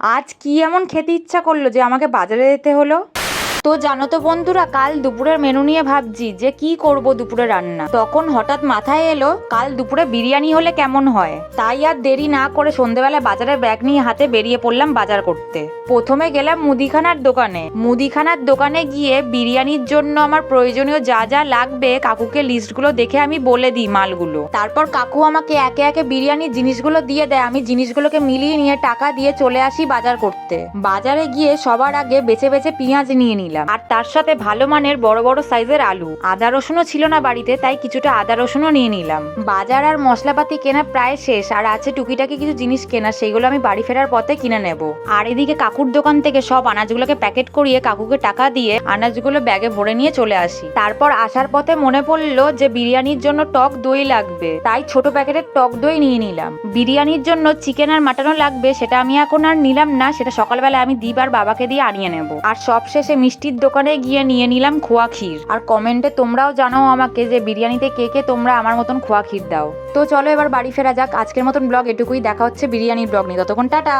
আজ কি এমন খেতে ইচ্ছা করলো যে আমাকে বাজারে যেতে হলো। তো জানো তো বন্ধুরা, কাল দুপুরের মেনু নিয়ে ভাবছি যে কি করব দুপুরে রান্না। তখন হঠাৎ মাথায় এলো কাল দুপুরে বিরিয়ানি হলে কেমন হয়। তাই আর দেরি না করে সন্ধেবেলা বাজারের ব্যাগ নিয়ে হাতে বেরিয়ে পড়লাম বাজার করতে। প্রথমে গেলাম মুদিখানার দোকানে গিয়ে বিরিয়ানির জন্য আমার প্রয়োজনীয় যা যা লাগবে কাকুকে লিস্টগুলো দেখে আমি বলে দিই মালগুলো। তারপর কাকু আমাকে একে একে বিরিয়ানির জিনিসগুলো দিয়ে দেয়, আমি জিনিসগুলোকে মিলিয়ে নিয়ে টাকা দিয়ে চলে আসি বাজার করতে। বাজারে গিয়ে সবার আগে বেছে বেছে পেঁয়াজ নিয়ে নিলাম, আর তার সাথে ভালো মানের বড় বড় সাইজের আলু। আদা রসুনও ছিল না বাড়িতে, তাই কিছুটা আদা রসুনও নিয়ে নিলাম। বাজার আর মশলাপাতি কেনা প্রায় শেষ, আর আছে টুকিটাকি কিছু জিনিস কেনা, সেগুলো আমি বাড়ি ফেরার পথে কিনে নেব। আর এদিকে কাকুর দোকান থেকে সব আনাজগুলোকে প্যাকেট করিয়ে কাকুকে টাকা দিয়ে আনাজগুলো ব্যাগে ভরে নিয়ে চলে আসি। তারপর আসার পথে মনে পড়লো যে বিরিয়ানির জন্য টক দই লাগবে, তাই ছোট প্যাকেটের টক দই নিয়ে নিলাম। বিরিয়ানির জন্য চিকেন আর মাটনও লাগবে, সেটা আমি এখন আর নিলাম না, সেটা সকালবেলা আমি দীপ আর বাবাকে দিয়ে আনিয়ে নেব। আর সবশেষে মিষ্টির দোকানে গিয়ে নিয়ে নিলাম খোয়া ক্ষীর। আর কমেন্টে তোমরাও জানাও আমাকে যে বিরিয়ানিতে কে কে তোমরা আমার মতন খোয়া ক্ষীর দাও। তো চলো এবার বাড়ি ফেরা যাক। আজকের মতন ব্লগ এটুকুই, দেখা হচ্ছে বিরিয়ানির ব্লগ নিয়ে। ততক্ষণ টাটা।